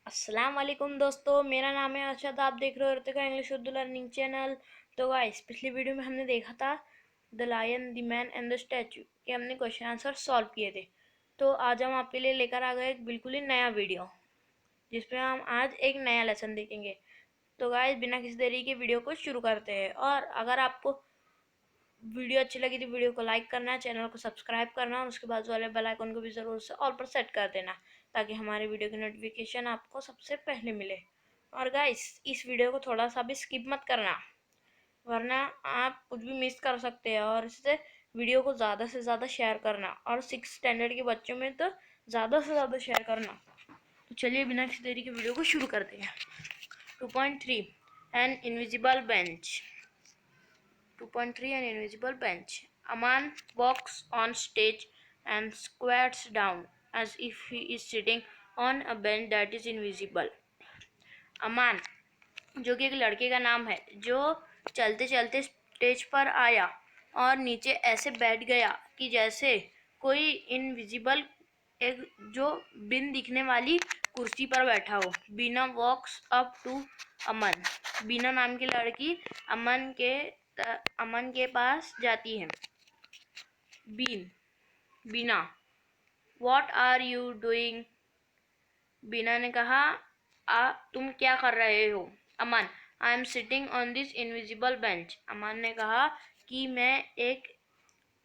अस्सलाम वालेकुम दोस्तों, मेरा नाम है अरशद। आप देख रहे हो Ritika English Urdu learning channel. तो गाइस, पिछली वीडियो में हमने देखा था the lion, the man and the statue के हमने क्वेश्चन आंसर सॉल्व किए थे। तो आज हम आपके लिए लेकर आ गए एक बिल्कुल ही नया वीडियो, जिसमें हम आज एक नया लेसन देखेंगे। तो गाइस, बिना किसी देरी के वीडियो को शुरू करते हैं। और अगर आपको वीडियो अच्छी लगी तो वीडियो को लाइक करना, चैनल को सब्सक्राइब करना और उसके बाजू वाले बेल आइकन को भी ज़रूर से ऑल पर सेट कर देना, ताकि हमारे वीडियो की नोटिफिकेशन आपको सबसे पहले मिले। और गाइस, इस वीडियो को थोड़ा सा भी स्किप मत करना, वरना आप कुछ भी मिस कर सकते हैं। और इससे वीडियो को ज़्यादा से ज़्यादा शेयर करना, और 6 स्टैंडर्ड के बच्चों में तो ज़्यादा से ज़्यादा शेयर करना। तो चलिए बिना किसी देरी के वीडियो को शुरू करते हैं। 2.3 an invisible bench. 2.3 An invisible bench. A man walks on stage and squats down as if he is sitting on a bench that is invisible. अमान, जो कि एक लड़के का नाम है, जो चलते चलते स्टेज पर आया और नीचे ऐसे बैठ गया कि जैसे कोई इनविजिबल, एक जो बिन दिखने वाली कुर्सी पर बैठा हो। बीना वॉक्स अप टू अमन। बीना नाम की लड़की अमन के पास जाती है। Beena, what are you doing? Beena ने कहा, तुम क्या कर रहे हो? Aman, I am sitting on this invisible bench. Aman ने कहा कि मैं एक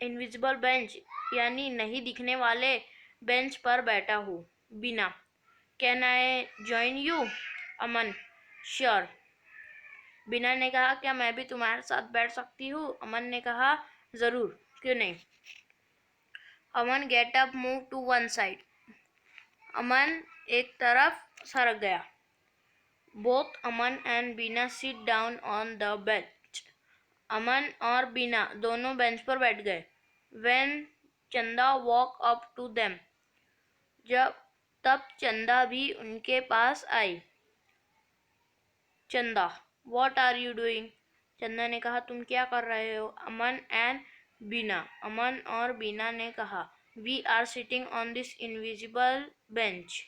इनविजिबल बेंच यानी नहीं दिखने वाले बेंच पर बैठा हूँ। Beena, can I join you? Aman, sure. Beena ने कहा, क्या मैं भी तुम्हारे साथ बैठ सकती हूँ? अमन ने कहा, ज़रूर, क्यों नहीं। Aman get up, move to one side. Aman एक तरफ सरक गया। Both Aman and Beena sit down on the bench. Aman और बीना दोनों बेंच पर बैठ गए। व्हेन चंदा वॉक अप टू देम। तब चंदा भी उनके पास आई। चंदा, वॉट आर यू डूइंग? चंदा ने कहा, तुम क्या कर रहे हो? अमन एंड बीना। अमन और बीना ने कहा, we are sitting on this invisible bench.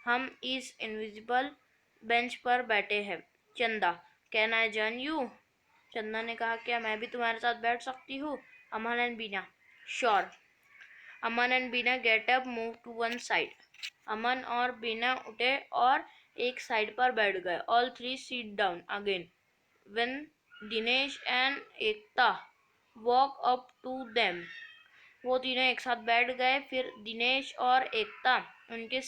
हम इस इनविजिबल बेंच पर बैठे हैं। चंदा, कैन आई जॉइन यू? चंदा ने कहा, क्या मैं भी तुम्हारे साथ बैठ सकती हूँ? Aman and Beena, sure. Aman and Beena get up, move to one side. Aman और बीना उठे और एक साइड पर बैठ गए। All three seat down again. When Dinesh and Ekta walk up to them. वो तीनों एक साथ बैठ गए। फिर दिनेश और एकता उनके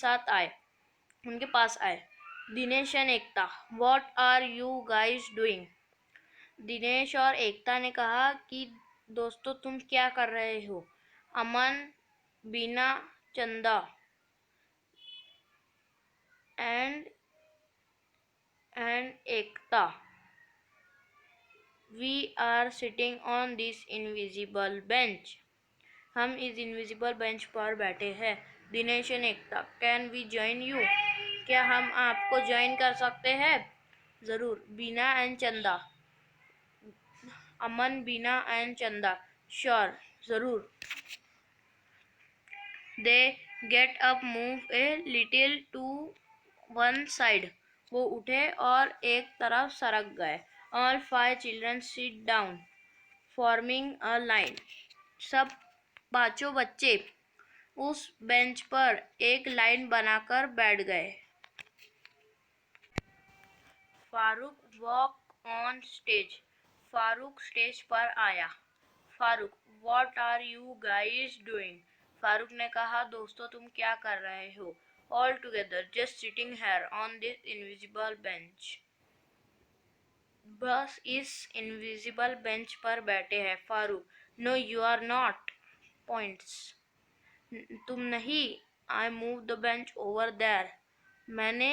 पास आए। Dinesh and Ekta, what are you guys doing? Dinesh और एकता ने कहा कि दोस्तों, तुम क्या कर रहे हो? Aman, Bina, Chanda and Ekta, we are sitting on this invisible bench. हम इस इनविजिबल बेंच पर बैठे हैं। Dinesh and Ekta, can we join you? क्या हम आपको ज्वाइन कर सकते हैं? ज़रूर। बीना एंड चंदा। अमन, बीना एंड चंदा, श्योर, ज़रूर। They get up, move a little to one side. वो उठे और एक तरफ सरक गए। All 5 children sit down forming a line. सब 5 बच्चे उस बेंच पर एक लाइन बनाकर बैठ गए। Farooq walk on stage. Farooq stage पर आया। Farooq, what are you guys doing? Farooq ने कहा, दोस्तों, तुम क्या कर रहे हो? All together just sitting here on this invisible bench. बस इस इनविजिबल बेंच पर बैठे हैं। Farooq, no you are not. Points, तुम नहीं। I move the bench over there. मैंने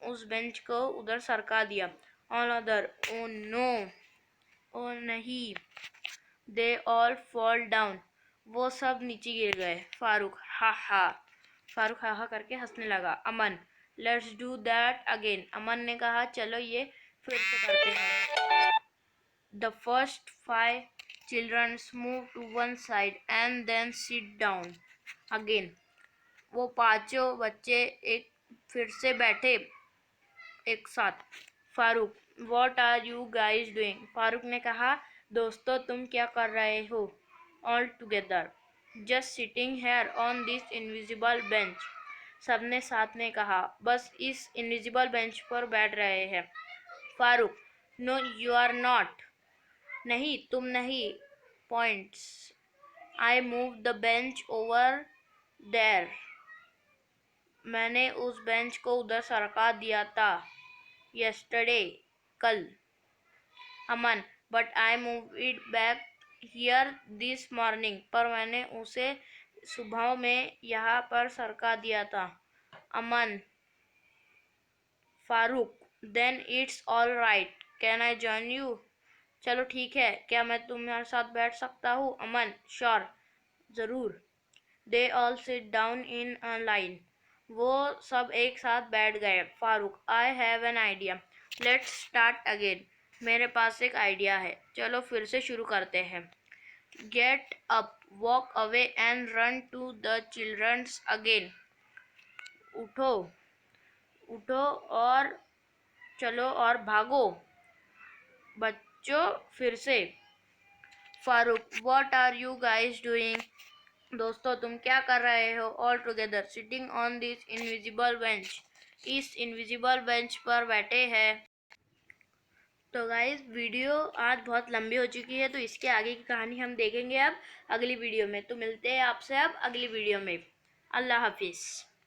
उस बेंच को उधर सरका दिया। All other, oh no, oh नहीं। They all fall down. वो सब नीचे गिर गए। फारूक, हा हा। फारूक हा हा करके हंसने लगा। Aman, let's do that again. Aman ने कहा, चलो ये फिर से करते हैं। The first 5 children move to one side and then sit down again. वो 5 बच्चे एक फिर से बैठे एक साथ। Farooq, what are you guys doing? Farooq ने कहा, दोस्तों तुम क्या कर रहे हो? All together, just sitting here on this invisible bench. सबने साथ में कहा, बस इस इनविजिबल बेंच पर बैठ रहे हैं। Farooq, no you are not. नहीं तुम नहीं। Points, I move the bench over there. मैंने उस बेंच को उधर सरका दिया था। यस्टरडे, कल। Aman, but I move it back here this morning. पर मैंने उसे सुबह में यहाँ पर सरका दिया था। Aman, Farooq, then it's all right, can I join you? चलो ठीक है, क्या मैं तुम्हारे साथ बैठ सकता हूँ? अमन, श्योर, ज़रूर। They all sit down in a line. वो सब एक साथ बैठ गए। Farooq, I have an idea, let's start again. मेरे पास एक आइडिया है, चलो फिर से शुरू करते हैं। Get up, walk away and run to the childrens again. उठो, उठो और चलो और भागो बच्चों फिर से। Farooq, what are you guys doing? दोस्तों तुम क्या कर रहे हो? All together, sitting on this invisible bench. इस इनविजिबल बेंच पर बैठे हैं। तो गाइज वीडियो आज बहुत लंबी हो चुकी है, तो इसके आगे की कहानी हम देखेंगे अब अगली वीडियो में। तो मिलते हैं आपसे अब अगली वीडियो में। अल्लाह हाफिज़।